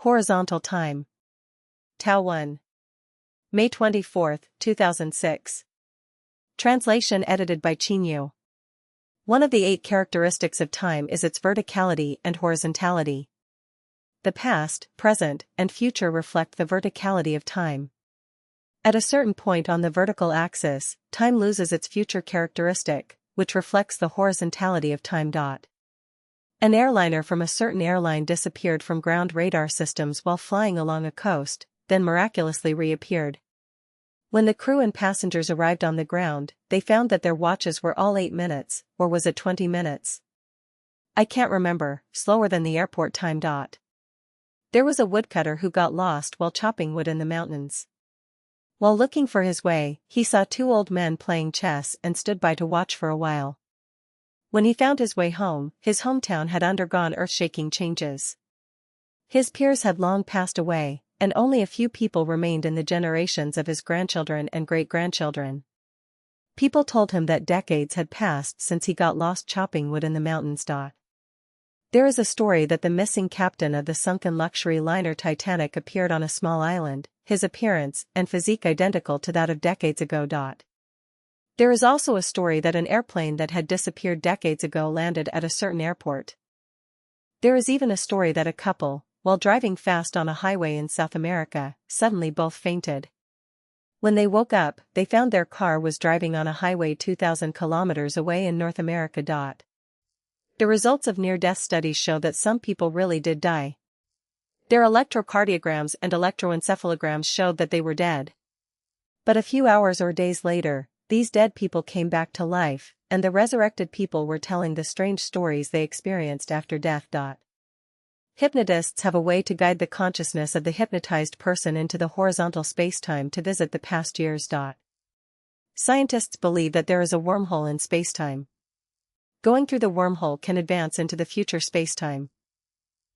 Horizontal time. Tao 1. May 24, 2006. Translation edited by Chinyu. One of the 8 characteristics of time is its verticality and horizontality. The past, present, and future reflect the verticality of time. At a certain point on the vertical axis, time loses its future characteristic, which reflects the horizontality of time. An airliner from a certain airline disappeared from ground radar systems while flying along a coast, then miraculously reappeared. When the crew and passengers arrived on the ground, they found that their watches were all 8 minutes, or was it 20 minutes? I can't remember, slower than the airport time. There was a woodcutter who got lost while chopping wood in the mountains. While looking for his way, he saw 2 old men playing chess and stood by to watch for a while. When he found his way home, his hometown had undergone earth-shaking changes. His peers had long passed away, and only a few people remained in the generations of his grandchildren and great-grandchildren. People told him that decades had passed since he got lost chopping wood in the mountains. There is a story that the missing captain of the sunken luxury liner Titanic appeared on a small island, his appearance and physique identical to that of decades ago. There is also a story that an airplane that had disappeared decades ago landed at a certain airport. There is even a story that a couple, while driving fast on a highway in South America, suddenly both fainted. When they woke up, they found their car was driving on a highway 2,000 kilometers away in North America. The results of near-death studies show that some people really did die. Their electrocardiograms and electroencephalograms showed that they were dead. But a few hours or days later, these dead people came back to life, and the resurrected people were telling the strange stories they experienced after death. Hypnotists have a way to guide the consciousness of the hypnotized person into the horizontal spacetime to visit the past years. Scientists believe that there is a wormhole in spacetime. Going through the wormhole can advance into the future spacetime.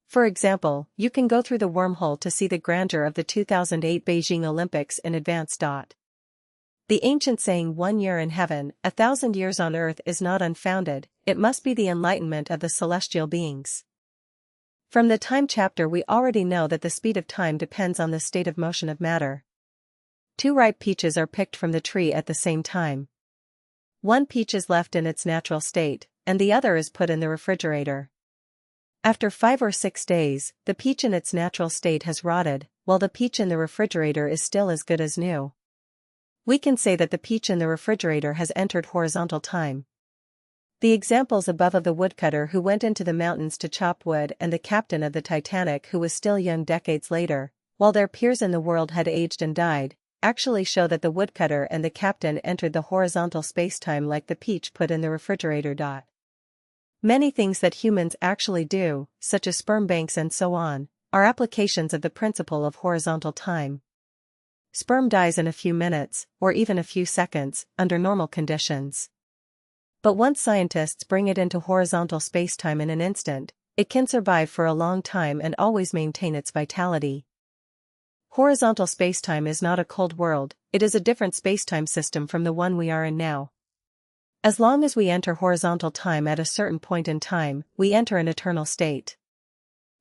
For example, you can go through the wormhole to see the grandeur of the 2008 Beijing Olympics in advance. The ancient saying 1 year in heaven, 1,000 years on earth is not unfounded, it must be the enlightenment of the celestial beings. From the time chapter we already know that the speed of time depends on the state of motion of matter. 2 ripe peaches are picked from the tree at the same time. 1 peach is left in its natural state, and the other is put in the refrigerator. After 5 or 6 days, the peach in its natural state has rotted, while the peach in the refrigerator is still as good as new. We can say that the peach in the refrigerator has entered horizontal time. The examples above of the woodcutter who went into the mountains to chop wood and the captain of the Titanic who was still young decades later, while their peers in the world had aged and died, actually show that the woodcutter and the captain entered the horizontal spacetime like the peach put in the refrigerator. Many things that humans actually do, such as sperm banks and so on, are applications of the principle of horizontal time. Sperm dies in a few minutes, or even a few seconds, under normal conditions. But once scientists bring it into horizontal spacetime in an instant, it can survive for a long time and always maintain its vitality. Horizontal spacetime is not a cold world, it is a different spacetime system from the one we are in now. As long as we enter horizontal time at a certain point in time, we enter an eternal state.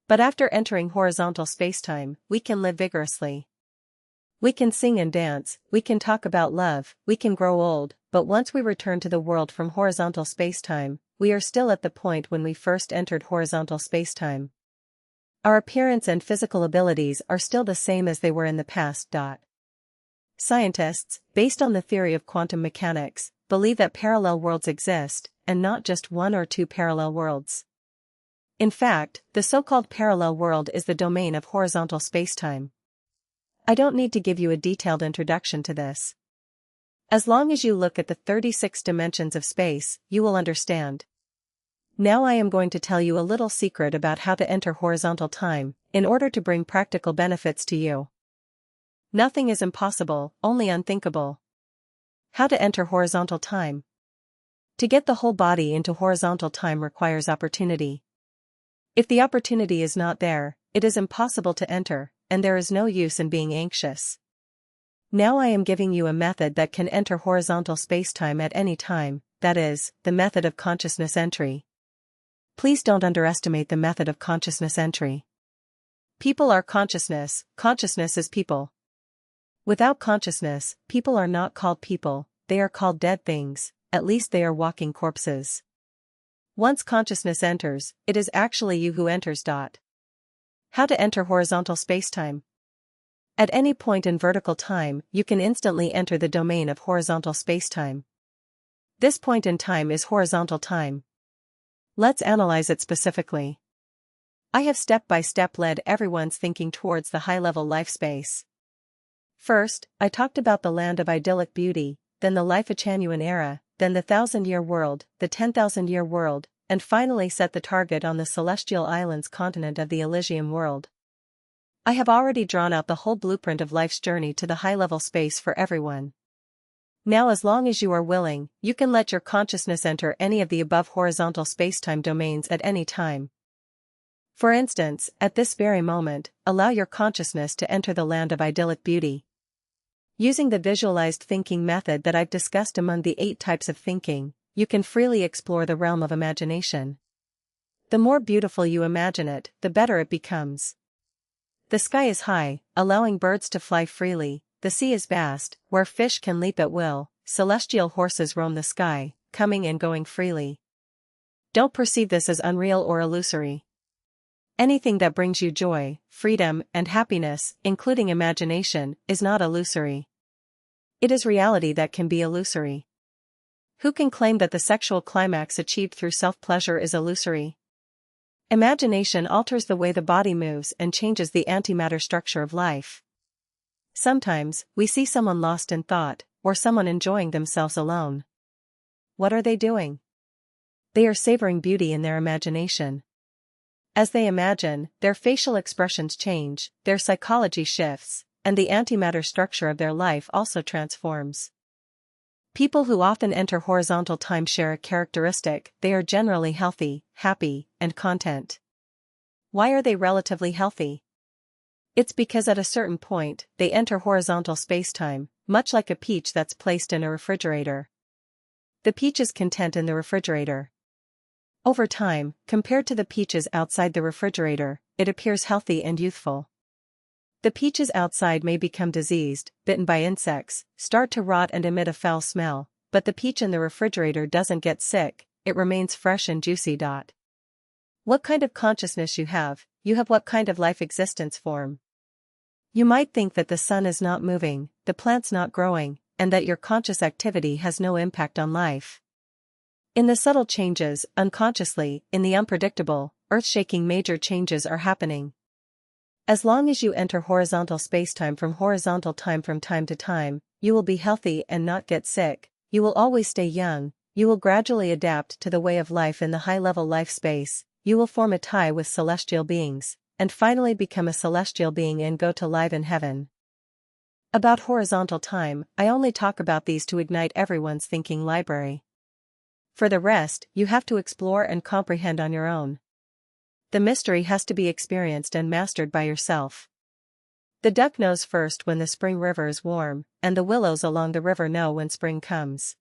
But after entering horizontal spacetime, we can live vigorously. We can sing and dance, we can talk about love, we can grow old, but once we return to the world from horizontal spacetime, we are still at the point when we first entered horizontal spacetime. Our appearance and physical abilities are still the same as they were in the past. Scientists, based on the theory of quantum mechanics, believe that parallel worlds exist, and not just 1 or 2 parallel worlds. In fact, the so-called parallel world is the domain of horizontal spacetime. I don't need to give you a detailed introduction to this. As long as you look at the 36 dimensions of space, you will understand. Now I am going to tell you a little secret about how to enter horizontal time, in order to bring practical benefits to you. Nothing is impossible, only unthinkable. How to enter horizontal time. To get the whole body into horizontal time requires opportunity. If the opportunity is not there, it is impossible to enter, and there is no use in being anxious. Now I am giving you a method that can enter horizontal spacetime at any time, that is, the method of consciousness entry. Please don't underestimate the method of consciousness entry. People are consciousness, consciousness is people. Without consciousness, people are not called people, they are called dead things, at least they are walking corpses. Once consciousness enters, it is actually you who enters. How to enter horizontal spacetime? At any point in vertical time, you can instantly enter the domain of horizontal spacetime. This point in time is horizontal time. Let's analyze it specifically. I have step by step led everyone's thinking towards the high-level life space. First, I talked about the land of idyllic beauty, then the Lifechanyuan era, then the 1,000-year world, the 10,000-year world, and finally set the target on the celestial islands continent of the Elysium world. I have already drawn out the whole blueprint of life's journey to the high-level space for everyone. Now, as long as you are willing, you can let your consciousness enter any of the above horizontal spacetime domains at any time. For instance, at this very moment, allow your consciousness to enter the land of idyllic beauty. Using the visualized thinking method that I've discussed among the 8 types of thinking, you can freely explore the realm of imagination. The more beautiful you imagine it, the better it becomes. The sky is high, allowing birds to fly freely, the sea is vast, where fish can leap at will, celestial horses roam the sky, coming and going freely. Don't perceive this as unreal or illusory. Anything that brings you joy, freedom, and happiness, including imagination, is not illusory. It is reality that can be illusory. Who can claim that the sexual climax achieved through self-pleasure is illusory? Imagination alters the way the body moves and changes the antimatter structure of life. Sometimes, we see someone lost in thought, or someone enjoying themselves alone. What are they doing? They are savoring beauty in their imagination. As they imagine, their facial expressions change, their psychology shifts, and the antimatter structure of their life also transforms. People who often enter horizontal time share a characteristic: they are generally healthy, happy, and content. Why are they relatively healthy? It's because at a certain point, they enter horizontal spacetime, much like a peach that's placed in a refrigerator. The peach is content in the refrigerator. Over time, compared to the peaches outside the refrigerator, it appears healthy and youthful. The peaches outside may become diseased, bitten by insects, start to rot and emit a foul smell, but the peach in the refrigerator doesn't get sick, it remains fresh and juicy. What kind of consciousness you have what kind of life existence form. You might think that the sun is not moving, the plants not growing, and that your conscious activity has no impact on life. In the subtle changes, unconsciously, in the unpredictable, earth-shaking major changes are happening. As long as you enter horizontal spacetime from time to time, you will be healthy and not get sick, you will always stay young, you will gradually adapt to the way of life in the high-level life space, you will form a tie with celestial beings, and finally become a celestial being and go to live in heaven. About horizontal time, I only talk about these to ignite everyone's thinking library. For the rest, you have to explore and comprehend on your own. The mystery has to be experienced and mastered by yourself. The duck knows first when the spring river is warm, and the willows along the river know when spring comes.